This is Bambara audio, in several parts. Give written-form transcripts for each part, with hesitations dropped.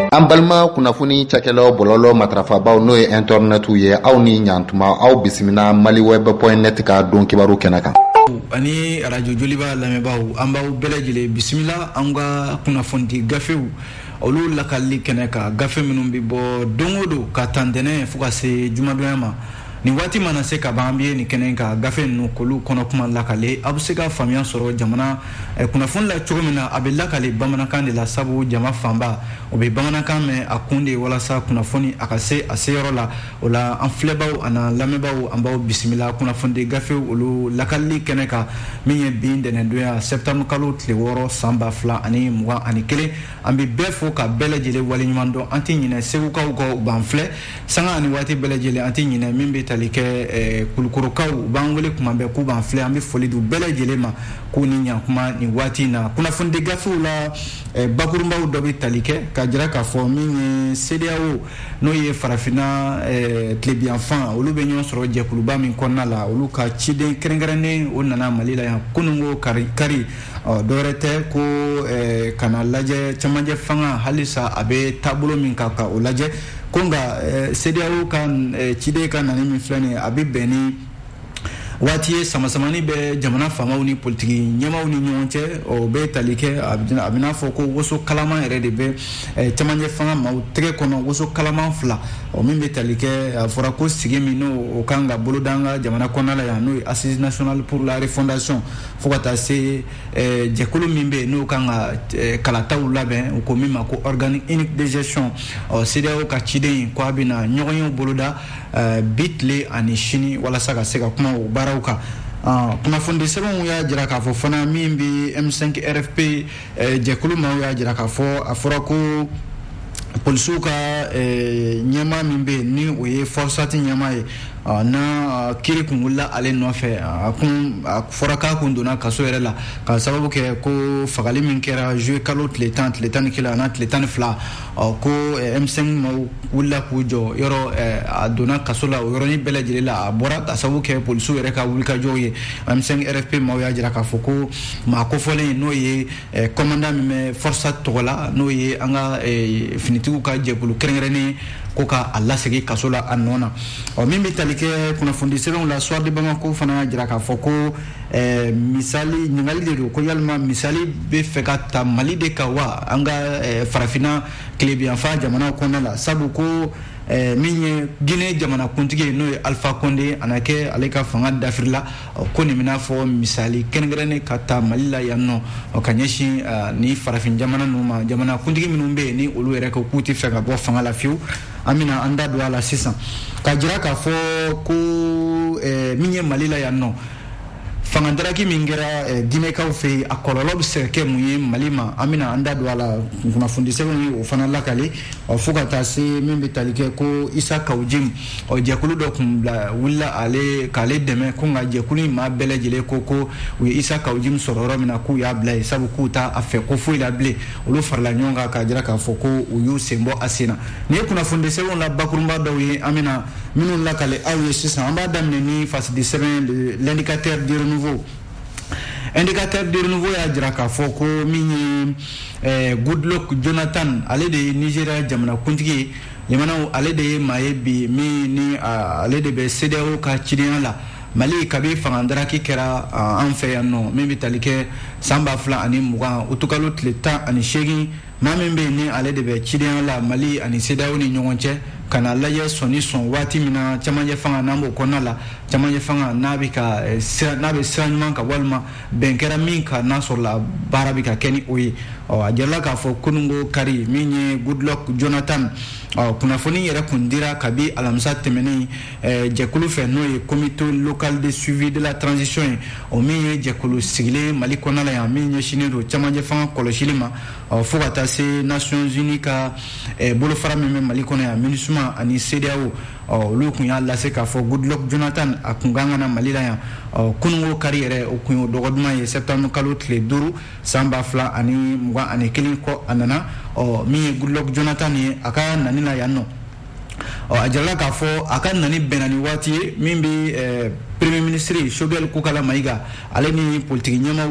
An balima kunnafoni cakɛlaw bɔlɔlɔ matrafabaw n'o ye internet ye aw ni ɲantuma aw bisimila maliweb.net ka don kibaru kɛnɛ kan. Ani radio joliba lamɛnbaaw an b'aw bɛɛ lajɛlen bisimila an ka kunnafoni gafew olu lakali kɛnɛ ka gafe minnu bɛ bɔ don o don ka tantɛnɛ fo ka se jumadonya ma. Ni waati mana se ka ban bi ni kɛnɛ ka gafe ninnu kolu kɔnɔ kuma lakale a bɛ se ka faamuya sɔrɔ jamana kunnafoni la cogo min na a bɛ lakale bamanankan de la sabu jama fanba o bɛ bamanankan mɛn a kun de walasa kunnafoni a ka se a seyɔrɔ la o la an filɛbaw ani lamɛnbaw an b'aw bisimila kunnafoni gafe olu lakali kɛnɛ kan min ye bi ntɛnɛndonya septembre kalo tile 6 san 2021 an bɛ bɛɛ fo ka bɛɛ lajɛlen waleɲuman dɔn an tɛ ɲinɛ segukaw kɔ u b'an filɛ sanga ani waati bɛɛ lajɛlen an tɛ ɲinɛ min bɛ tali kɛ kulukorokaw u b'an wele kuma bɛɛ k'u b'an filɛ an bɛ foli di bɛɛ lajɛlen ma k'u ni ɲankuma nin waati in na kunnafoni gafew la bakurunbaw dɔ bɛ tali kɛ ka jira k'a fɔ min ye CEDEAO n'o ye farafinna tilebiyanfan olu bɛ ɲɔgɔn sɔrɔ jɛkuluba min kɔnɔna la olu ka ciden kɛrɛnkɛrɛnnen o nana Mali la yan kunungo kari dɔwɛrɛ tɛ ko kana lajɛ cɛmancɛ fanga halisa a bɛ taabolo min kan ka o lajɛ ko nka CEDEAO ka ciden ka nani min filɛ nin ye a bɛ bɛn ni waati ye samasamani bɛ jamana faamaw ni politiki ɲɛmaw ni ɲɔgɔn cɛ o bɛ tali kɛ a bɛ n'a fɔ ko woso kalaman yɛrɛ de bɛ cɛmancɛ fanga maaw tɛgɛ kɔnɔ woso kalaman 2 min bɛ tali kɛ a fɔra ko sigi min n'o kan ka boloda an ka jamana kɔnɔna la yan n'o ye Assise nationale pour la refondation fo ka taa se jɛkulu min bɛ yen n'o kan ka kalataw labɛn u ko min ma ko organe unique de gestion CEDEAO ka ciden ko a bɛna ɲɔgɔn ye boloda bi tile ani sini walasa ka se ka kuma o baaraw kan kunnafoni sɛbɛnw y'a jira k'a fɔ fana min bɛ M5 RFP jɛkulu maaw y'a jira k'a fɔ a fɔra ko polisiw ka ɲɛmaa min bɛ yen ni o ye Forsati ɲɛmaa ye na kiri kun wulila ale nɔfɛ a fɔra k'a kun donna kaso yɛrɛ la ka sababu kɛ ko fagali min kɛra juillet kalo tile 11 ana tile 12 ko M5 maaw wulila k'u jɔ yɔrɔ a donna kaso la o yɔrɔnin bɛɛ lajɛlen la a bɔra ka sababu kɛ polisiw yɛrɛ ka wulikajɔw ye M5 RFP maaw y'a jira k'a fɔ ko maa kofɔlen n'o ye commandant min bɛ Forsat tɔgɔ la n'o ye an ka finitigiw ka jɛkulu kɛrɛnkɛrɛnnen ko ka a lasegin kaso la a nɔ na min bɛ tali kɛ kunnafoni sɛbɛnw la Soir de Bamako fana y'a jira k'a fɔ ko misali ɲininkali de don ko yalima misali bɛ fɛ ka ta Mali de kan wa an ka farafinna tilebiyanfan jamanaw kɔnɔna la sabu ko min ye Guinée jamana kuntigi ye n'o ye Alpha Condé ana kɛ ale ka fanga dafirila ko nin bɛna fɔ misali kɛrɛnkɛrɛnnen ka ta Mali la yan nɔ ka ɲɛsin ni farafin jamana ninnu ma jamana kuntigi minnu bɛ yen ni olu yɛrɛ ko k'u tɛ fɛ ka bɔ fanga la fiyewu an bɛna an da don a la sisan ka jira k'a fɔ ko min ye Mali la yan nɔ fanga daraki min kɛra Guinékaw fɛ yen a kɔlɔlɔ bɛ se ka kɛ mun ye Mali ma an bɛna an da don a la kunnafoni sɛbɛnw ye o fana lakale fo ka taa se min bɛ tali kɛ ko Isa Kawujim jɛkulu dɔ kun wulila ale k'ale dɛmɛ ko nka jɛkulu in maa bɛɛ lajɛlen ko u ye Isa Kawujim sɔrɔ yɔrɔ min na k'u y'a bila yen sabu k'u t'a fɛ ko foyi la bilen olu farala ɲɔgɔn kan k'a jira k'a fɔ ko u y'u sen bɔ a sen na nin ye kunnafoni sɛbɛnw la bakurunba dɔw ye an bɛna minnu lakale aw ye sisan an b'a daminɛ ni fasidi sɛbɛn l'indicateur du renouveau indicateur du renouveau y'a jira k'a fɔ ko min ye Goodluck Jonathan ale de ye Nigeria jamana kuntigi ye jamanaw ale de ye maa ye bi min ni ale de bɛ CEDEAO ka cidenya la Mali kabi fanga daraki kɛra an fɛ yan nɔ min bɛ tali kɛ san 2020 utukalo tile 18 maa min bɛ yen ni ale de bɛ cidenya la Mali ani CEDEAO ni ɲɔgɔn cɛ ka na lajɛ sɔnni sɔn waati min na cɛmancɛ fanga n'an b'o kɔnɔna la cɛmancɛ fanga n'a bɛ sira ɲuman kan walima bɛn kɛra min kan n'a sɔrɔla baara bɛ ka kɛ ni o ye a jirala k'a fɔ kunungo kari min ye Goodluck Jonathan kunnafoni yɛrɛ kun dira kabi alamisa tɛmɛnen jɛkulu fɛ n'o ye comité local de suivi de la transition ye o min ye jɛkulu sigilen Mali kɔnɔna la yan min ɲɛsinnen don cɛmancɛ fanga kɔlɔsili ma fo ka taa se Nations Unies ka bolofara min bɛ Mali kɔnɔ yan MINUSMA ani CEDEAO olu kun y'a lase k'a fɔ Goodluck Jonathan a kun kan ka na Mali la yan kunungo kari yɛrɛ o kun ye dɔgɔduman ye septembre kalo tile 5 san 2021 kɔ a nana min ye Goodluck Jonathan ye a ka nani la yan nɔ a jirala k'a fɔ a ka nani bɛnna ni waati ye min bɛ premier ministre Shogel Kokala Maiga ale ni politique nyama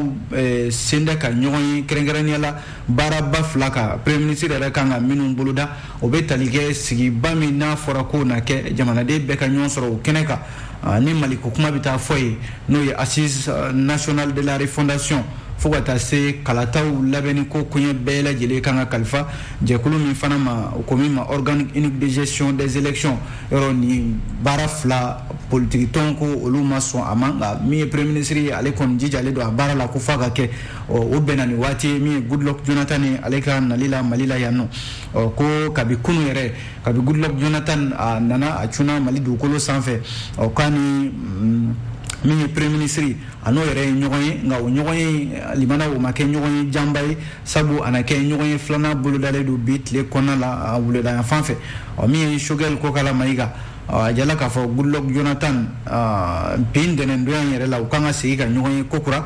senda ka ɲɔgɔn kɛrɛnkɛrɛnnenya la baaraba fila ka premier ministre yɛrɛ kan ka minnu boloda o bɛ tali kɛ sigiba min n'a fɔra ko na kɛ jamanaden bɛɛ ka ɲɔgɔn sɔrɔ o kɛnɛ kan ni Mali ko kuma bɛ taa fɔ ye n'o ye assise nationale de la refondation fo ka taa se kalataw labɛnni ko koɲɛ bɛɛ lajɛlen kan ka kalifa jɛkulu min fana ma o ko min ma organe unique de gestion des élections yɔrɔ ni baara fila politique tɔn ko olu ma sɔn a ma nka min ye premier ministre ye ale kɔni jijalen don a baara la ko f'a ka kɛ o bɛnna ni waati min ye Goodluck Jonathan ye ale ka nali la Mali la yan nɔ ko kabi kunu yɛrɛ kabi Goodluck Jonathan a nana a cunna Mali dugukolo sanfɛ k'a ni min ye premier ministre a n'o yɛrɛ ye ɲɔgɔn ye nka o ɲɔgɔn ye limana o ma kɛ ɲɔgɔn ye janba ye sabu a na kɛ ɲɔgɔn ye filanan bolodalen don bi tile kɔnɔna la a wulada fan fɛ min ye Shogel Kokala Maiga a jala k'a fɔ Goodluck Jonathan bin dɛnɛndonya yɛrɛ la u kan ka segin ka ɲɔgɔn ye kokura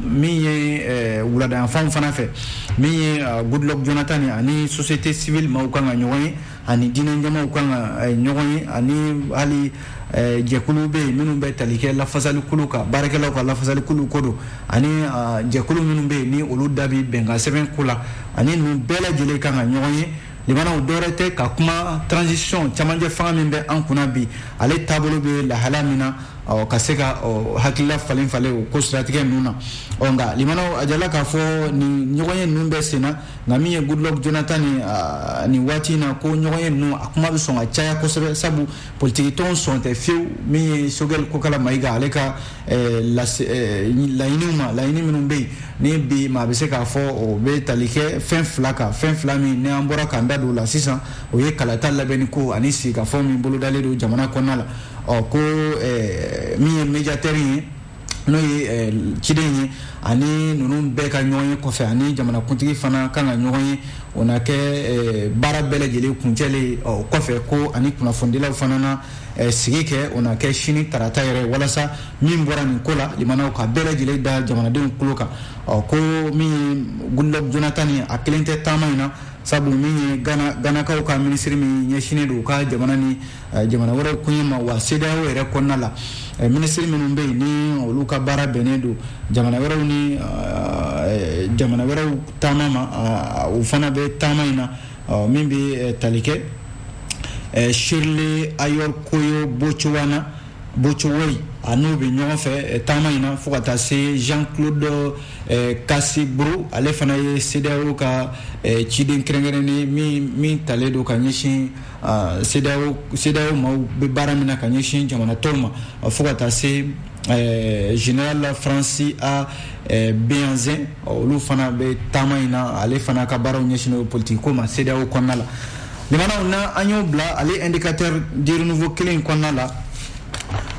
min ye wulada fan fana fɛ min ye Goodluck Jonathan ani société civile ma u kan ka ɲɔgɔn ye ani diinɛ ɲɛmaaw kan ka ɲɔgɔn ye ani hali jɛkulu bɛ yen minnu bɛ tali kɛ lafasalikulu kan baarakɛlaw ka lafasalikulu ko don ani jɛkulu minnu bɛ yen ni olu da bi bɛnkan sɛbɛn ko la ani ninnu bɛɛ lajɛlen kan ka ɲɔgɔn ye limanaw dɔwɛrɛ tɛ ka kuma transition camancɛ fanga min bɛ an kunna bi ale taabolo bɛ lahala min na ka se ka hakilila falen falen o ko siratigɛ ninnu na nka limanaw a jala k'a fɔ nin ɲɔgɔnye ninnu bɛ sen na nka min ye Goodluck Jonathan ni waati in na ko ɲɔgɔnye ninnu a kuma bɛ sɔn ka caya kosɛbɛ sabu politique tɔn sɔn tɛ fiyewu min ye Shogel Kokala Maiga ale ka laɲiniw ma laɲini minnu bɛ yen ni bi maa bɛ se k'a fɔ o bɛ tali kɛ fɛn fila kan fɛn fila min ni an bɔra k'an da don o la sisan o ye kalata labɛnni ko ani sigikafɔ min bolodalen don jamana kɔnɔna la ko min ye médiateur ye n'o ye ciden ye ani ninnu bɛɛ ka ɲɔgɔn ye kɔfɛ ani jamanakuntigi fana kan ka ɲɔgɔn ye o na kɛ baara bɛɛ lajɛlen kuncɛlen kɔfɛ ko ani kunnafonidilaw fana na sigi kɛ o na kɛ sini tarata yɛrɛ walasa min bɔra nin ko la limanaw ka bɛɛ lajɛlen da jamanadenw tulo kan ko min ye Goodluck Jonathan ye a kelen tɛ taama in na sabu min ye ganakaw ka ministre min ɲɛsinnen don u ka jamana ni jamana wɛrɛw kunye ma wa CEDEAO yɛrɛ kɔnɔna la ministre minnu bɛ yen ni olu ka baara bɛnnen don jamana wɛrɛw ni jamana wɛrɛw taama ma o fana bɛ taama in na min bɛ tali kɛ Shirley Ayor Koyo Bochowoyi a n'u bɛ ɲɔgɔn fɛ taama in na fo ka taa se Jean-Claude Kassibro ale fana ye CEDEAO ka ciden kɛrɛnkɛrɛnnen min talen don ka ɲɛsin CEDEAO maaw bɛ baara min na ka ɲɛsin jamana tɔw ma fo ka taa se Général Francis A Beyanzin olu fana bɛ taama in na ale fana ka baaraw ɲɛsin o politique ko ma CEDEAO kɔnɔna la limanaw na an y'o bila ale indicateur du renouveau kelen in kɔnɔna la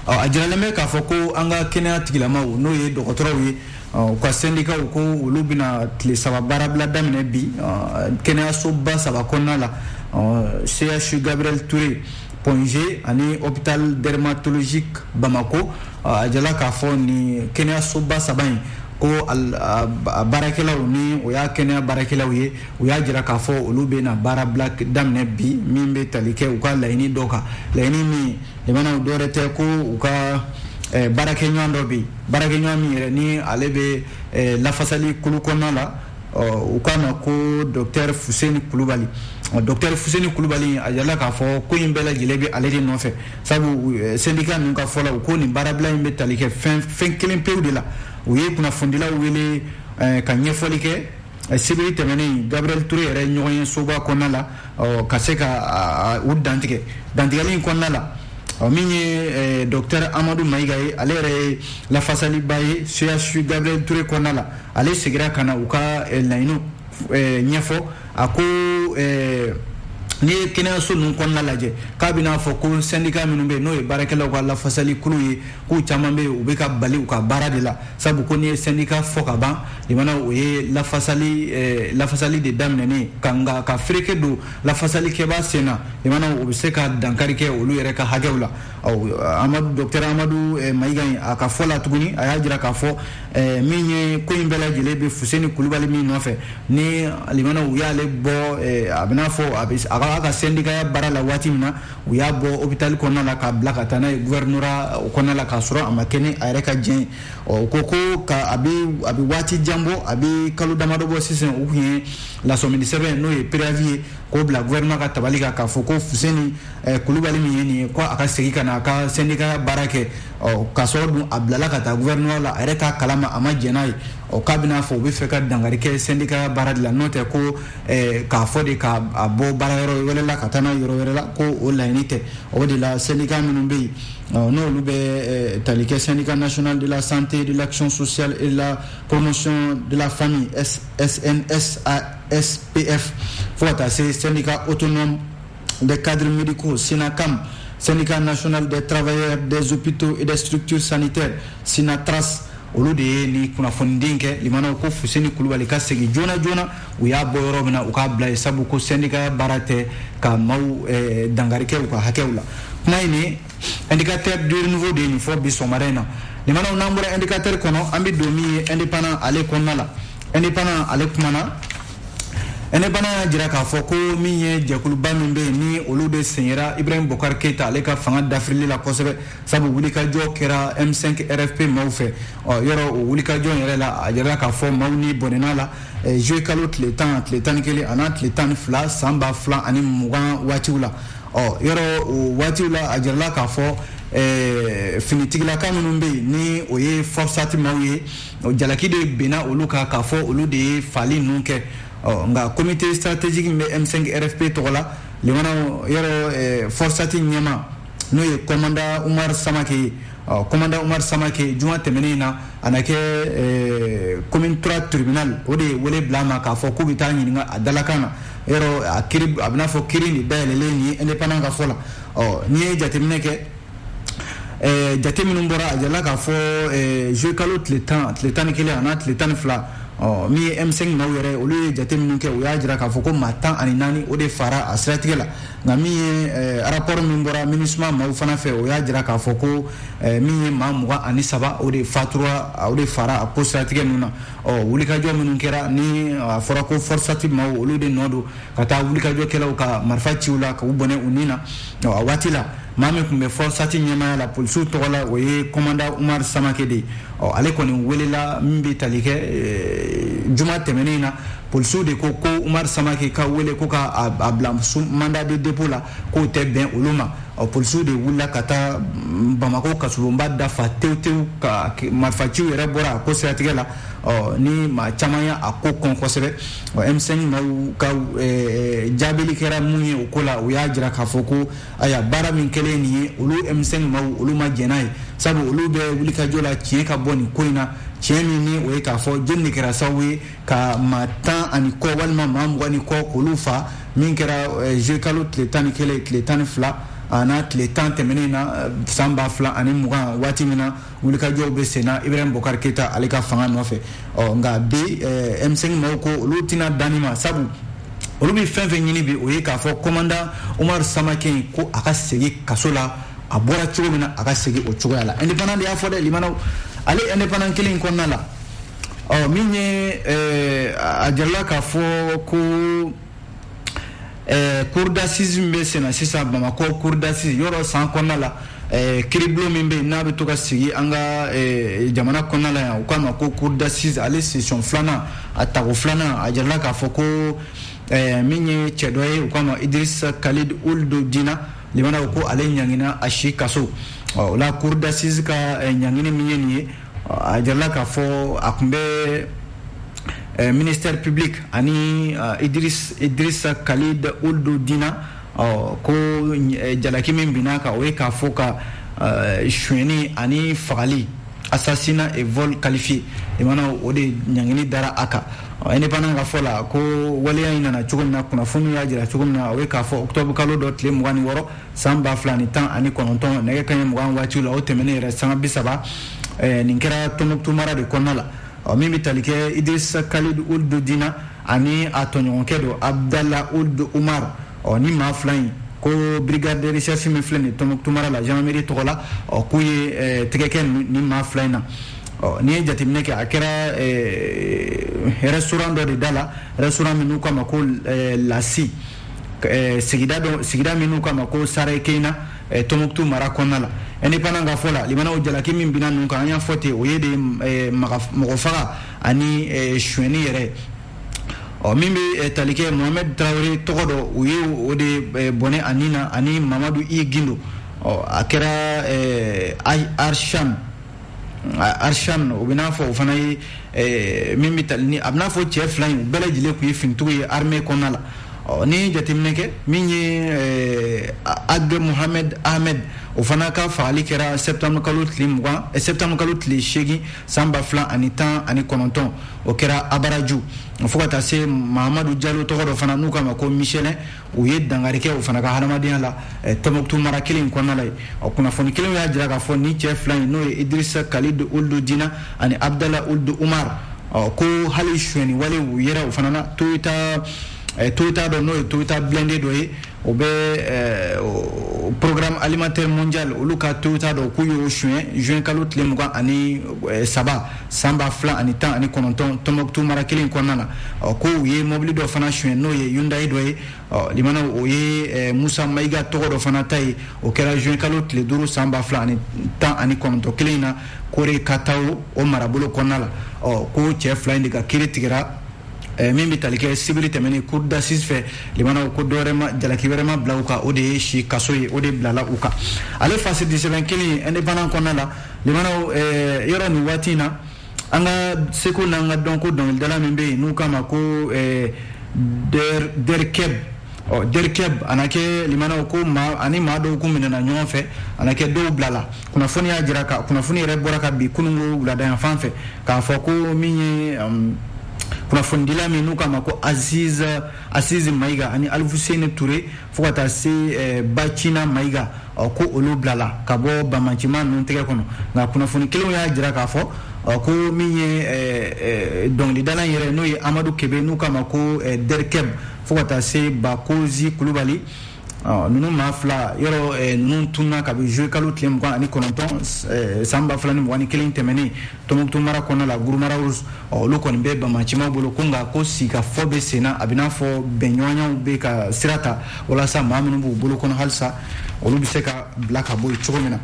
a jiralen bɛ k'a fɔ ko an ka kɛnɛya tigilamaw n'o ye dɔgɔtɔrɔw ye u ka syndicat ko olu bɛna tile saba baarabila daminɛ bi kɛnɛyasoba saba kɔnɔna la CHU Gabriel Touré Point G ani hôpital dermatologique Bamako a jala k'a fɔ ni kɛnɛyasoba saba in ko a baarakɛlaw ni o y'a kɛnɛya baarakɛlaw ye u y'a jira k'a fɔ olu bɛ na baarabila daminɛ bi min bɛ tali kɛ u ka laɲini dɔ kan laɲini min jamanaw dɔwɛrɛ tɛ ko u ka baarakɛɲɔgɔn dɔ bɛ yen baarakɛɲɔgɔn min yɛrɛ ni ale bɛ lafasali kulu kɔnɔna la u k'a ma ko docteur Fuseni Kulubali docteur Fuseni Kulubali a yala k'a fɔ ko in bɛɛ lajɛlen bɛ ale de nɔfɛ sabu syndicat ninnu ka fɔ la u ko nin baarabila in bɛ tali kɛ fɛn kelen pewu de la u ye kunnafonidilaw wele ka ɲɛfɔli kɛ sibiri tɛmɛnen Gabriel Touré yɛrɛ ɲɔgɔn ye soba kɔnɔna la ka se ka u dantigɛli in kɔnɔna la min ye docteur Amadou Maiga ye ale yɛrɛ ye lafasaliba ye CHU Gabriel Touré kɔnɔna la ale segira ka na u ka laɲiniw ɲɛfɔ a ko n'i ye kɛnɛyaso ninnu kɔnɔna lajɛ k'a bɛ n'a fɔ ko syndicat minnu bɛ yen n'o ye baarakɛlaw ka lafasali kulu ye k'u caman bɛ yen u bɛ ka bali u ka baara de la sabu ko n'i ye syndicat fɔ ka ban limana o ye lafasali de daminɛnen nka ka fereke don lafasalikɛbaa sen na limana o bɛ se ka dankari kɛ olu yɛrɛ ka hakɛw la docteur Amadou Maiga a ka fɔ la tuguni a y'a jira k'a fɔ min ye ko in bɛɛ lajɛlen bɛ Fuseni Kulubali min nɔfɛ ni limana u y'ale bɔ a bɛ n'a fɔ a ka aka syndicat bara la wati mina u y'a bɔ hôpital kɔnɔna la k'a bila ka taa n'a ye gouvernorat kɔnɔna la k'a sɔrɔ a ma kɛ ni a yɛrɛ ka diɲɛ o ko ka a bɛ waati jan bɔ a bɛ kalo damadɔ bɔ sisan u kun ye lasɔmini sɛbɛn n'o ye préavis ye k'o bila gouvernement ka tabali kan k'a fɔ ko Fuseni Kulubali min ye nin ye ko a ka segin ka na a ka syndicat baara kɛ k'a sɔrɔ dun a bilala ka taa gouvernement la a yɛrɛ t'a kalama a ma jɛn n'a ye k'a bɛna fɔ u bɛ fɛ ka dankari kɛ syndicat baara de la n'o tɛ ko k'a fɔ de k'a bɔ baara yɔrɔ wɛrɛ la ka taa n'a yɔrɔ wɛrɛ la ko o laɲini tɛ o de la syndicat minnu bɛ yen n'olu bɛ tali kɛ syndicat national de la santé de l'action sociale et de la promotion de la famille SNSASPF fo ka taa se syndicat autonome des cadres médicaux SYNACAM, syndicat national des travailleurs des hôpitaux et des structures sanitaires SYNATRAS olu de ye ni kunnafoniden kɛ limanaw ko Fuseni Kulubali ka segin joona joona u y'a bɔ yɔrɔ min na u k'a bila ye sabu ko syndicat baara tɛ ka maaw dankari kɛ u ka hakɛw la kuma ye nin indicateur du renouveau de ye nin fɔ bi sɔgɔmada in na limanaw n'an bɔra indicateur kɔnɔ an bɛ don min ye indépendant ale kɔnɔna la indépendant ale kumana indépendant y'a jira k'a fɔ ko min ye jɛkuluba min bɛ yen ni olu de senyera Ibrahim Bokar Keita ale ka fanga dafirili la kosɛbɛ sabu wulikajɔ kɛra M5 RFP maaw fɛ yɔrɔ o wulikajɔ yɛrɛ la a jira k'a fɔ maaw ni bɔnɛna la juillet kalo tile 11 a n'a tile 12 san 2020 waatiw la yɔrɔ o waatiw la a jira k'a fɔ finitigilaka minnu bɛ yen ni o ye forçati maaw ye jalaki de benna olu kan k'a fɔ olu de ye fali ninnu kɛ nka comité stratégique min bɛ M5 RFP tɔgɔ la limanaw yɔrɔ forçati ɲɛma n'o ye commandant Umar Samake ye commandant Umar Samake juma tɛmɛnen na a na kɛ commune 3 tribunal o de ye wele bila a ma k'a fɔ k'u bɛ taa ɲininka a dalakan na yɔrɔ a bɛna fɔ kiiri de dayɛlɛlen nin ye indépendant ka fɔ la n'i ye jateminɛ kɛ jate minnu bɔra a jala k'a fɔ juillet kalo tile 11 a n'a tile 12 min ye M5 maaw yɛrɛ olu ye jate minnu kɛ u y'a jira k'a fɔ ko maa 14 o de fara a siratigɛ la nka min ye rapport min bɔra MINUSMA maaw fana fɛ o y'a jira k'a fɔ ko min ye maa 23 o de fatura o de fara a ko siratigɛ ninnu na wulikajɔ minnu kɛra ni a fɔra ko forçati maaw olu de nɔ don ka taa wulikajɔkɛlaw ka marifa ciw la k'u bɔnɛ u ni na a waati la maa min tun bɛ forçati ɲɛmaaya la polisiw tɔgɔ la o ye commandant Umar Samake de ye ale kɔni welela min bɛ tali kɛ juma tɛmɛnen na polisiw de ko Umar Samake ka wele ko ka a bila mandat de dépôt la k'o tɛ bɛn olu ma polisiw de wulila ka taa Bamako kasolonba dafa tewu ka marifaciw yɛrɛ bɔra a ko siratigɛ la ni maa caman y'a ko kɔn kosɛbɛ M5 maaw ka jaabili kɛra mun ye o ko la u y'a jira k'a fɔ ko aya baara min kɛlen nin ye olu M5 maaw olu ma jɛn n'a ye sabu olu bɛ wulikajɔ la tiɲɛ ka bɔ nin ko in na tiɲɛ min ni o ye k'a fɔ jɔn de kɛra sababu ye ka maa 10 ani kɔ walima maa 20 ni kɔ k'olu fa min kɛra juillet kalo tile 11 tile 12 a n'a tile 10 tɛmɛnen na san 2020 waati min na wulikajɔw bɛ sen na Ibrahim Bokar Keita ale ka fanga nɔfɛ nka bi M5 maaw ko olu tɛna danni ma sabu olu bɛ fɛn fɛn ɲini bi o ye k'a fɔ commandant Umar Samake ko a ka segin kaso la a bɔra cogo min na a ka segin o cogoya la indépendant de y'a fɔ dɛ limanaw ale indépendant kelen kɔnɔna la min ye a jarala k'a fɔ ko cour d'assises min bɛ sen na sisan Bamako cour d'assises yɔrɔ san kɔnɔna la kiribulon min bɛ yen n'a bɛ to ka sigi an ka jamana kɔnɔna la yan u k'a ma ko cour d'assises ale session filanan a tago filanan a jarala k'a fɔ ko min ye cɛ dɔ ye u k'a ma Idrissa Khalid Ould Dina limanaw ko ale ɲangina a si kaso o la cour d'assises ka ɲangini min ye nin ye a jarala k'a fɔ a tun bɛ ministère public ani Idrissa Khalid Ould Dina ko jalaki min binna kan o ye k'a fɔ ka suyɛnni ani fagali assassinat et vol qualifié limanaw o de ɲangini dara a kan indépendant ka fɔ la ko waleya in nana cogo min na kunnafoni y'a jira cogo min na o ye k'a fɔ octobre kalo dɔ tile 26 san 2019 nɛgɛ kanɲɛ 20 waatiw la o tɛmɛnen yɛrɛ sanga 30 nin kɛra Tɔnbukutu mara de kɔnɔna la min bɛ tali kɛ Idrissa Khalid Ould Dina ani a tɔɲɔgɔnkɛ dɔ Abdallah Ould Umar ni maa fila in ko brigade de recherche min filɛ nin Tɔnbukutu mara la gendarmerie tɔgɔ la k'u ye tɛgɛ kɛ ni maa fila in na n'i ye jateminɛ kɛ a kɛra restaurant dɔ de da la restaurant min n'u k'a ma ko Lasi sigida minnu kama ko Sara Keina Tombouctou mara kɔnɔna la indépendant ka fɔ la limanaw jalaki min bina ninnu kan an y'a fɔ ten o ye de mɔgɔ faga ani suɲɛni yɛrɛ min bɛ tali kɛ Mohamed Traoré tɔgɔ dɔ u ye o de bɔnɛ a nin na ani Mamadou I Gindo a kɛra Arsham o bɛ n'a fɔ o fana ye min bɛ tali ni a bɛ n'a fɔ cɛ fila in u bɛɛ lajɛlen tun ye finitigiw ye armée kɔnɔna la ni jateminɛ kɛ min ye Agbe Mohamed Ahmed o fana ka fagali kɛra septembre kalo tile 8 san 2019 o kɛra Abaraju fo ka taa se Mahamadou Diallo tɔgɔ dɔ fana n'u k'a ma ko Michelin u ye dangari kɛ o fana ka hadamadenya la Tombouctou mara kelen kɔnɔna la kunnafoni kelen y'a jira k'a fɔ ni cɛ fila in n'o ye Idrissa Khalid Ould Dina ani Abdallah Ould Umar ko hali suɲɛni wale u yɛrɛ o fana na Toyota dɔ n'o ye Toyota blindé dɔ ye o bɛ programme alimentaire mondial olu ka Toyota dɔ k'u y'o suɲɛ juin kalo tile 23 san 2019 Tombouctou mara kelen kɔnɔna na ko u ye mobili dɔ fana suɲɛ n'o ye Hyundai dɔ ye limana o ye Musa Mayiga tɔgɔ dɔ fana ta ye o kɛra juin kalo tile 5 san 2019 kelen na Kore Kataw o marabolo kɔnɔna la ko cɛ fila in de ka kiiri tigɛra min bɛ tali kɛ sibiri tɛmɛnen cour d'assises fɛ limanaw ko dɔwɛrɛ ma jalaki wɛrɛ ma bila u kan o de ye si kaso ye o de bilala u kan ale fasi 17 kelen indépendant kɔnɔna la limanaw yɔrɔ nin waati in na an ka seko n'an ka dɔn ko dɔnkilidala min bɛ yen n'u k'a ma ko Derkeb ana kɛ limanaw ko ani maa dɔw kun minɛna ɲɔgɔn fɛ ana kɛ dɔw bilala kunnafoni y'a jira ka kunnafoni yɛrɛ bɔra ka bi kunungo wulada yan fan fɛ k'a fɔ ko min ye kunnafonidila min n'u k'a ma ko Aziz Mayiga ani Alfuseni Touré fo ka taa se Bacina Mayiga ko olu bilala ka bɔ Bamancima ninnu tɛgɛ kɔnɔ nka kunnafoni kelenw y'a jira k'a fɔ ko min ye dɔnkilidala yɛrɛ n'o ye Amadou Kebe n'u k'a ma ko Derkeb fo ka taa se Bakozi Kulubali ninnu maa fila yɔrɔ ninnu tunna ka bɛ jouer kalo tile 29 san 2021 tɛmɛnen Tombouctou mara kɔnɔna la Gurumara olu kɔni bɛ Bamancimaw bolo ko nka ko sigikafɔ bɛ sen na a bɛ n'a fɔ bɛnɲɔgɔnyaw bɛ ka sira ta walasa maa minnu b'u bolo kɔnɔ halisa olu bɛ se ka bila ka bɔ yen cogo min na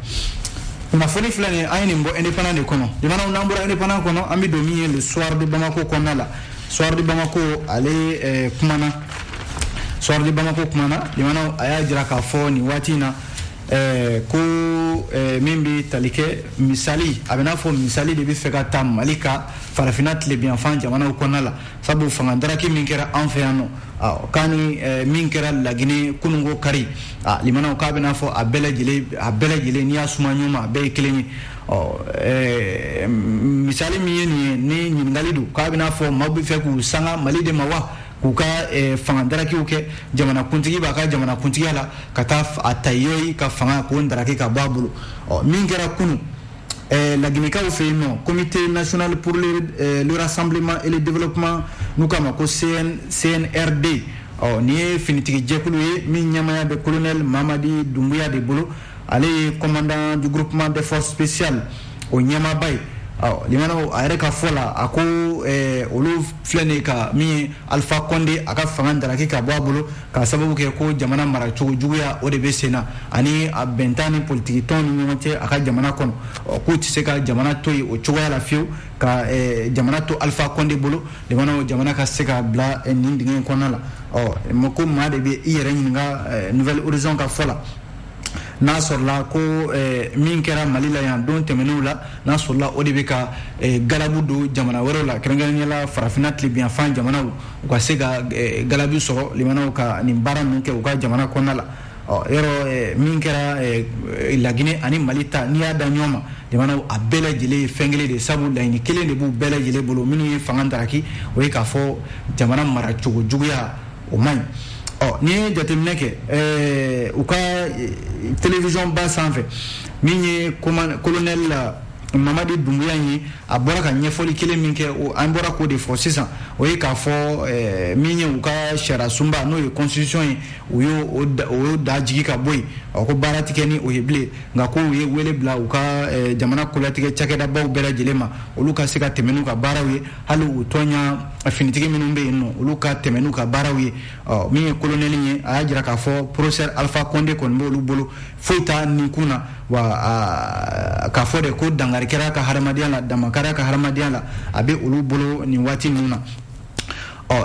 kunnafoni filɛ nin ye an ye nin bɔ indépendant de kɔnɔ limanaw n'an bɔra indépendant kɔnɔ an bɛ don min ye le soir de Bamako kɔnɔna la soir de Bamako ale kumana soir de Bamako kumana limanaw a y'a jira k'a fɔ nin waati in na ko min bɛ tali kɛ misali a bɛ n'a fɔ misali de bɛ fɛ ka ta Mali ka farafinna tilebiyanfan jamanaw kɔnɔna la sabu fanga daraki min kɛra an fɛ yan nɔ k'a ni min kɛra Laginɛ kunungo kari limanaw k'a bɛ n'a fɔ a bɛɛ lajɛlen n'i y'a suma ɲɔgɔn ma a bɛɛ ye kelen ye misali min ye nin ye ni ɲininkali don k'a bɛ n'a fɔ maaw bɛ fɛ k'u sanga Mali de ma wa k'u ka fanga darakiw kɛ jamanakuntigi b'a ka jamanakuntigiya la ka taa a ta yoyi ka fanga k'o daraki ka bɔ a bolo min kɛra kunu Laginɛkaw fɛ yen nɔ comité national pour le rassemblement et le développement n'u k'a ma ko CNRD nin ye finitigi jɛkulu ye min ɲɛmaya bɛ colonel Mamadi Doumbouya de bolo ale ye commandant du groupement des forces spéciales o ɲɛmaaba ye limanaw a yɛrɛ ka fɔ la a ko olu filɛ nin ka min ye Alpha Condé a ka fanga daraki ka bɔ a bolo ka sababu kɛ ko jamana maracogo juguya o de bɛ sen na ani a bɛntan ni politiki tɔn ni ɲɔgɔn cɛ a ka jamana kɔnɔ k'u tɛ se ka jamana to yen o cogoya la fiyewu ka jamana to Alpha Condé bolo limanaw jamana ka se ka bila nin dingɛ in kɔnɔna la ko maa de bɛ i yɛrɛ ɲininka Nouvelle Horizon ka fɔ la n'a sɔrɔla ko min kɛra Mali la yan don tɛmɛnenw la n'a sɔrɔla o de bɛ ka galabu don jamana wɛrɛw la kɛrɛnkɛrɛnnenya la farafinna tilebiyanfan jamanaw u ka se ka galabu sɔrɔ limanaw ka nin baara ninnu kɛ u ka jamana kɔnɔna la yɔrɔ min kɛra Laginɛ ani Mali ta n'i y'a da ɲɔgɔn ma limanaw a bɛɛ lajɛlen ye fɛn kelen de sabu laɲini kelen de b'u bɛɛ lajɛlen bolo minnu ye fanga daraki o ye k'a fɔ jamana maracogo juguya o man ɲi n'i ye jateminɛ kɛ u ka télévision ba sanfɛ min ye colonel Mamadi Doumbouya ye a bɔra ka ɲɛfɔli kelen min kɛ an bɔra k'o de fɔ sisan o ye k'a fɔ min ye u ka sariya sunba n'o ye constitution ye u y'o da jigi ka bɔ yen ko baara tɛ kɛ ni o ye bilen nka ko u ye wele bila u ka jamana kolatigɛ cakɛdabaw bɛɛ lajɛlen ma olu ka se ka tɛmɛ n'u ka baaraw ye hali u tɔɲa finitigi minnu bɛ yen nɔ olu ka tɛmɛ n'u ka baaraw ye min ye colonel ye a y'a jira k'a fɔ professeur Alpha Condé kɔni b'olu bolo foyi t'a nin kun na wa k'a fɔ de ko dangarikɛra ka hadamadenya la damakara ka hadamadenya la a bɛ olu bolo nin waati ninnu na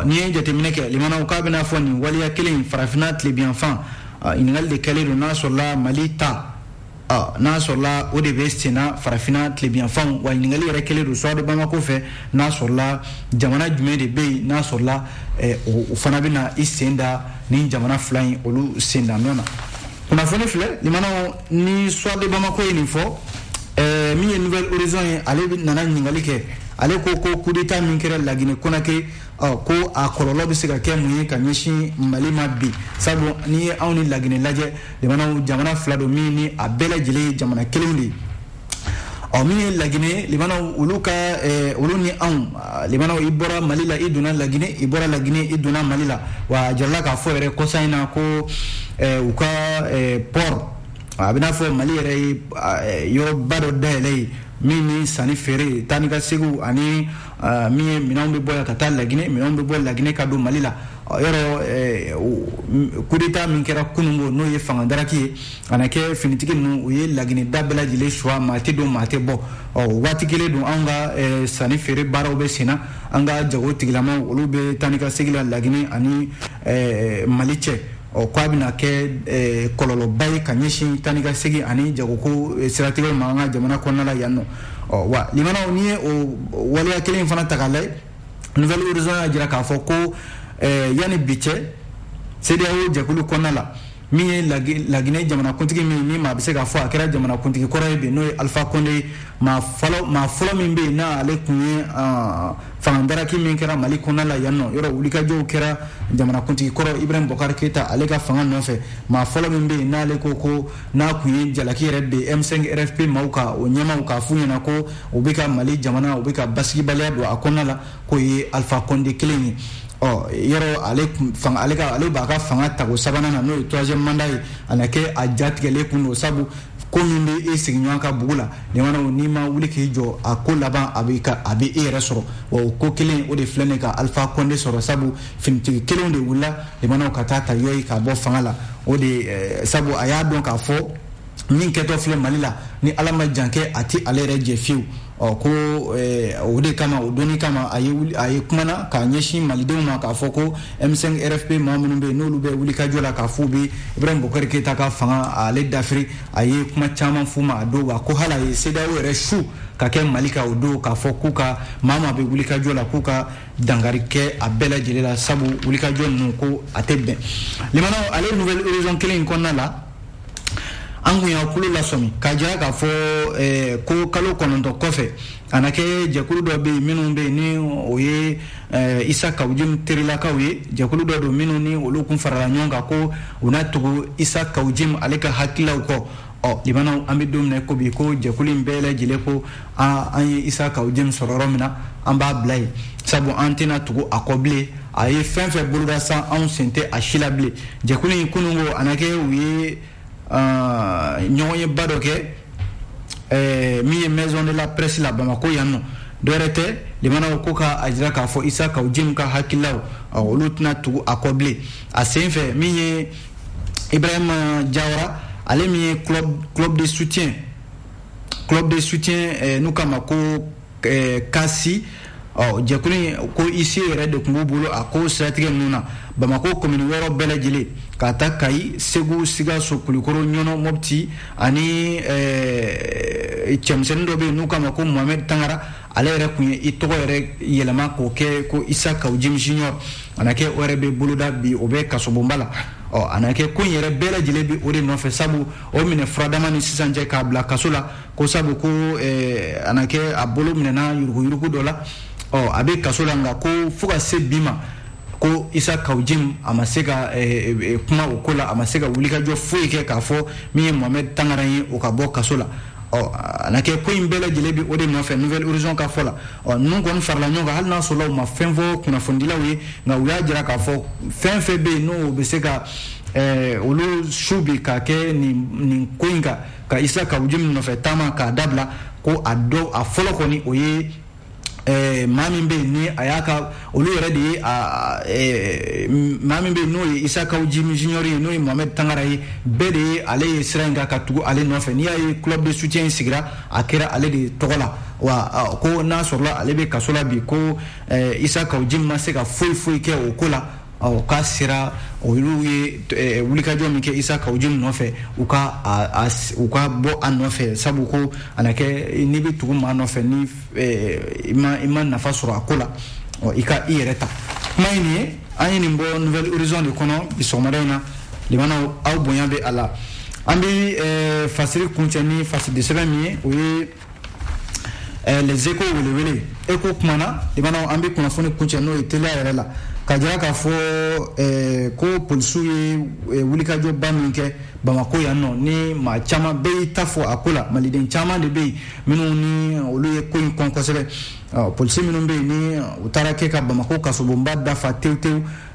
n'i ye jateminɛ kɛ limanaw k'a bɛna fɔ nin waliya kelen farafinna tilebiyanfan ɲininkali de kɛlen don n'a sɔrɔla Mali ta n'a sɔrɔla o de bɛ senna farafinna tilebiyanfanw wa ɲininkali yɛrɛ kɛlen don Suwadu Bamako fɛ n'a sɔrɔla jamana jumɛn de bɛ yen n'a sɔrɔla o fana bɛna i sen da ni jamana fila in olu sen da ɲɔgɔn na kunnafoni filɛ limanaw ni Suwadu Bamako ye nin fɔ min ye Nouvelle Horizon ye ale nana ɲininkali kɛ ale ko coup d'état min kɛra Laginɛ Konakɛ ko a kɔlɔlɔ bɛ se ka kɛ mun ye ka ɲɛsin Mali ma bi sabu n'i ye anw ni Laginɛ lajɛ limanaw jamana fila don min ni a bɛɛ lajɛlen ye jamana kelen de ye min ye Laginɛ limanaw olu ni anw limanaw i bɔra Mali la i donna Laginɛ i bɔra Laginɛ i donna Mali la wa a jarala k'a fɔ yɛrɛ kɔsa in na ko u ka port a bɛ n'a fɔ Mali yɛrɛ ye yɔrɔba dɔ dayɛlɛ ye min ni sanni feere taa ni ka seginw ani min ye minɛnw bɛ bɔ yan ka taa Laginɛ minɛnw bɛ bɔ Laginɛ ka don Mali la yɔrɔ coup d'état min kɛra kunungo n'o ye fangadaraki ye a na kɛ finitigi ninnu u ye Laginɛ da bɛɛ lajɛlen suwa maa tɛ don maa tɛ bɔ waati kelen don anw ka sanni feere baaraw bɛ senna an ka jago tigilamaw olu bɛ taa ni ka segin la Laginɛ ani Mali cɛ k'a bɛna kɛ kɔlɔlɔba ye ka ɲɛsin taa ni ka segin ani jagoko siratigɛw ma an ka jamana kɔnɔna la yan nɔ wa limanaw n'i ye o waleya kelen fana ta k'a lajɛ Nouvelle Horizon y'a jira k'a fɔ ko yanni bi cɛ CEDEAO jɛkulu kɔnɔna la min ye Laginɛ jamanakuntigi min ni maa bɛ se k'a fɔ a kɛra jamanakuntigi kɔrɔ ye bi n'o ye Alpha Condé maa fɔlɔ min bɛ yen n'ale kun ye fangadaraki min kɛra Mali kɔnɔna la yan nɔ yɔrɔ wulikajɔw kɛra jamanakuntigi kɔrɔ Ibrahim Boubacar Keïta ale ka fanga nɔfɛ maa fɔlɔ min bɛ yen n'ale ko n'a kun ye jalaki yɛrɛ bɛ M5 RFP maaw ka o ɲɛmaaw k'a f'u ɲɛna ko u bɛ ka Mali jamana u bɛ ka basigibaliya don a kɔnɔna la k'o ye Alpha Condé kelen ye yɔrɔ ale b'a ka fanga tago sabanan na n'o ye 3e mandat ye a na kɛ a jatigɛlen kun don sabu ko min bɛ e sigiɲɔgɔn ka bugu la limanaw n'i ma wuli k'i jɔ a ko laban a bɛ e yɛrɛ sɔrɔ wa o ko kelen o de filɛ nin ka Alpha Condé sɔrɔ sabu finitigi kelenw de wulila limanaw ka taa ta yɔyi ka bɔ fanga la o de sabu a y'a dɔn k'a fɔ min kɛtɔ filɛ Mali la ni Ala ma jan kɛ a tɛ ale yɛrɛ jɛ fiyewu ko o de kama o doni kama a ye kumana k'a ɲɛsin malidenw ma k'a fɔ ko M5 RFP maa minnu bɛ yen n'olu bɛ wulikajɔ la k'a fɔ bɛ Ibrahim Boubacar Keïta ka fanga ale dafiri a ye kuma caman f'u ma a don wa ko hali a ye CEDEAO yɛrɛ su ka kɛ Mali ka o don k'a fɔ k'u ka maa bɛ wulikajɔ la k'u ka dankari kɛ a bɛɛ lajɛlen la sabu wulikajɔ ninnu ko a tɛ bɛn limanaw ale Nouvelle Horizon kelen in kɔnɔna la an kun y'a kulo lasɔmi k'a jira k'a fɔ ko kalo 9 kɔfɛ a na kɛ jɛkulu dɔ bɛ yen minnu bɛ yen ni o ye Isa Kawujim terilakaw ye jɛkulu dɔ don minnu ni olu kun farala ɲɔgɔn kan ko u na tugu Isa Kawujim ale ka hakililaw kɔ limanaw an bɛ don min na ko bi ko jɛkulu in bɛɛ lajɛlen ko an ye Isa Kawujim sɔrɔ yɔrɔ min na an b'a bila yen sabu an tɛna tugu a kɔ bilen a ye fɛn fɛn boloda san anw sen tɛ a si la bilen jɛkulu in kunungo a na kɛ u ye ɲɔgɔn ye ba dɔ kɛ min ye maison de la presse la Bamako yan nɔ dɔwɛrɛ tɛ limanaw ko k'a jira k'a fɔ Isa Kawujim ka hakililaw olu tɛna tugu a kɔ bilen a sen fɛ min ye Ibrahima Diawara ale min ye club de soutien n'u kama ko kasi jɛkulu in ko isi yɛrɛ de tun b'u bolo a ko siratigɛ ninnu na Bamako commune wɔɔrɔ bɛɛ lajɛlen ka taa Kayi Segu Sikaso Kulikoro Ɲɔnɔ Mopti ani cɛmisɛnnin dɔ bɛ yen n'u kama ko Mohamed Tangara ale yɛrɛ kun ye i tɔgɔ yɛrɛ yɛlɛma k'o kɛ ko Isa Kawujim Junior a na kɛ o yɛrɛ bɛ boloda bi o bɛ kasobonba la a na kɛ ko in yɛrɛ bɛɛ lajɛlen bɛ o de nɔfɛ sabu o minɛ furadama ni sisan cɛ k'a bila kaso la ko sabu ko a na kɛ a bolo minɛna yuruguyurugu dɔ la a bɛ kaso la nka ko fo ka se bi ma ko Isa Kawujim a ma se ka kuma o ko la a ma se ka wulikajɔ foyi kɛ k'a fɔ min ye Mohamed Tangara ye o ka bɔ kaso la na ke ko imbele jelebi ode no fe nouvelle horizon ka fola non gon farla nyonga hal na solo ma fenvo kuna fondila wi nga uya jira ka fo fe be no be seka olu shubi ka ke ni koinga ka isa ka ujim no fe tama ka dabla ko ado a folo ko ni oye mami be ni ayaka olu yere de mami be no isa ka ujim junior no Mohamed Tangara bede ale srenga ka tugo ale no fe ni ay club de soutien sigira akira ale de togola wa ko na sorla ale be kasola bi ko isa ka ujim ma se ka foi ke o kola ka sira olu ye wulika jo mi ke isa ka ujim no fe uka bo an no fe sabu ko anake ni bi tugu ma no fe ni ima nafa sura akola ika ireta maini ani ni mbo nouvelle horizon de kono bisomarena limana au bonya be ala ambi fasiri kunchani fasiri de sebemi oui les échos wele écho kumana limana ambi kuna fone kunchani no itela yarela kajira ka fo ko polisu wulika jo baminke Bamako ya no ni ma chama be tafo akola maliden chama de be minu ni olu ko konkosebe polisu minu be ni utarake ka Bamako ka sobomba dafa tew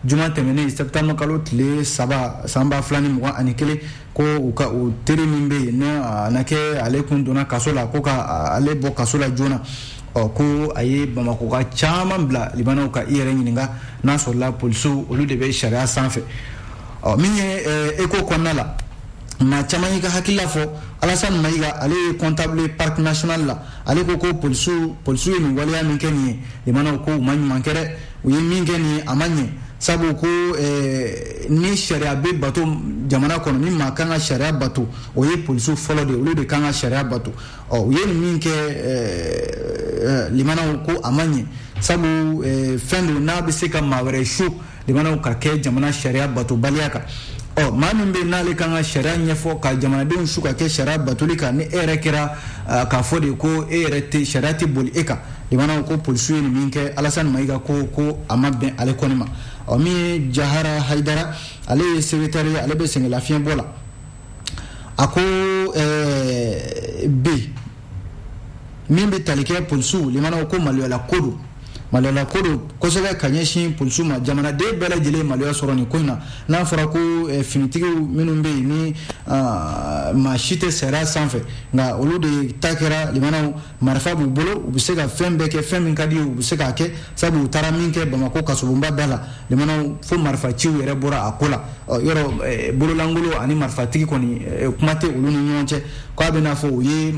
juma temene septembre kalot le samba flani mo anikele ko uka u tere mimbe na nake ale kundona kasola ko ka ale bo kasola jona ko aye Bamako ka chama bla libana ka ire nyinga na so la polisu olu de be sharia sanfe minye eko konala na chama yi ka hakilla fo Alassane Maïga ale comptable parc national la ale ko polisu ni waliya min keni libana ko manyu mankere uyi min keni amanye sabu ko ni sharia be bato jamana kono ni makanga sharia bato oye polisu follow de olu de kanga sharia bato uye min ke limana ko amanye sabu fendo na be seka mawere shu limana ka ke jamana sharia bato baliaka mamin be nale kanga sharia nyefo ka jamana de shu ka ke sharia batulika ni erekera ka fode ko erete sharia ti boli eka limana ko polisu ni min ke Alassane Maïga ko amabbe ale konima mi Jahara Haidara ale secrétaire ale be sengela fien bola ako b mimbe talike polisu limana ko maliola kodo ko sebe kanyeshi polisu ma jamana de bela jele maliola soroni koina na fara ko finitigi minumbe ni ma shite sera sanfe nga olu de takera limana marfa bu bolo ubisega fembe ke femin kadi ubisega ke sabu taraminke Bamako kasubumba dala limana fo marfa chiu ere bora akola yoro bolo langulo ani marfa tigi koni kumate olu ni nyonche ko abena fo ye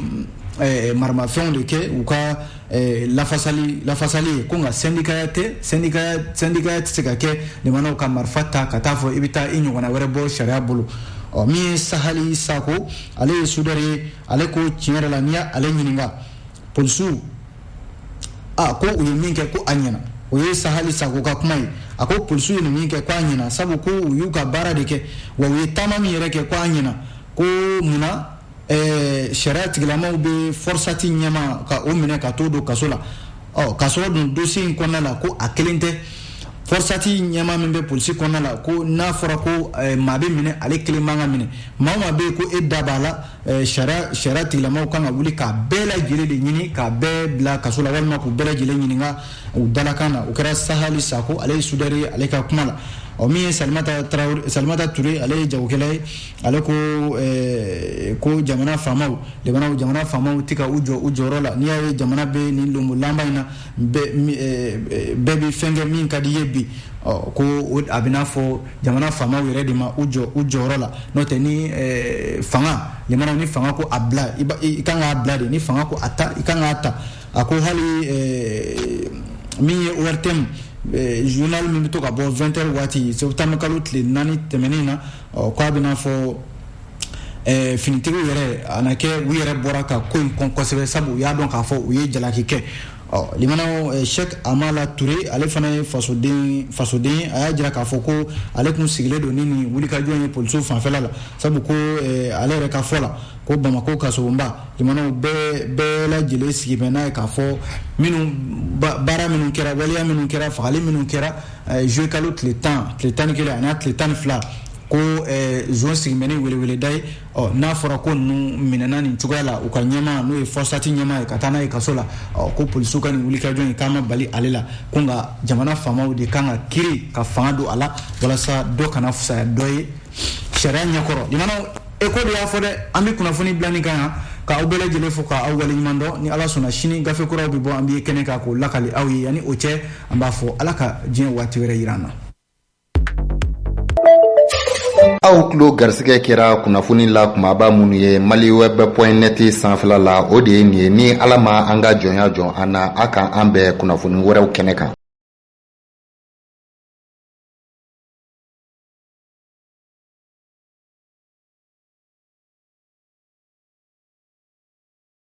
marma fond de ke uka la fasali kunga syndicat seka ke limana ka marfata katafo ibita inyo wana were bo sharia bolo mi sahali sako ale sudare ale ko chinyara la nia ale nyininga polisu ko uyiminke ko anyana oye sahali sako ka kumai ako polisu yiminke ko anyana sabu ko uyuka bara de ke wa uyi tamami yere ke ko anyana ko muna sharia tigilamaw be forsati nyama ka o mine ka todo kasola kasola dun dossier konna la ko akelente forsati nyama membe polisi konna la ko na fora ko mabe mine ale kelimanga mine mama be ko edabala sharia tigilamaw kan wuli ka bela jile de nyini ka be bla kasola walma ko bela jile nyini nga udala kana ukara sahali sako ale sudari ale ka kumala mi Salimata Touré ale jawkelay ale ko jamana famaw lebana jamana famaw tika ujo rola ni ay jamana be ni lumbu lamba ina be fenge min kadi yebi ko abina fo jamana famaw yere ma ujo rola note ni fanga lebana ni fanga ko abla ikanga abla de ni fanga ko ata ikanga ata ako hali mi overtem journal mi to ka bo 20h wati so tamakalu tle nani temenina ko abina fo finitigo yere anake wiyere boraka ko konkosebe sabu ya don ka fo uye jalaki ke limana Cheikh Amala Touré ale fana fasodin aya jira ka fo ko ale kun sigile do nini wulika joye polisu fanfela la sabu ko ale re ka fola ko Bamako ka sobomba limana be la jele sigibena ka fo minu bara minu kera waliya minu kera fali minu kera jouer kalot le temps kele ana le temps fla ko zone sigimeni wele dai n'a fɔra ko ninnu minɛna nin cogoya la u ka ɲɛma n'o ye forçati ɲɛma ye ka taa n'a ye kaso la ko polisiw ka nin wulikajɔ in k'an ma bali ale la ko nka jamana faamaw de kan ka kiiri ka fanga don a la walasa dɔ kana fisaya dɔ ye sariya ɲɛkɔrɔ limanaw eko de y'a fɔ dɛ an bɛ kunnafoni bila nin kan yan k'aw bɛɛ lajɛlen fo k'aw waleɲuman dɔn ni ala sɔnna sini gafe kuraw bɛ bɔ an bɛ kɛnɛ kan k'o lakali aw ye yanni o cɛ an b'a fɔ ala ka diɲɛ waati wɛrɛ yira an na. aw tulo garisɛgɛ kɛra kunnafoni la kumaba minnu ye maliweb.net sanfɛla la o de ye nin ye ni ala ma an ka jɔnya jɔn an na a kan an bɛɛ kunnafoni wɛrɛw kɛnɛ kan.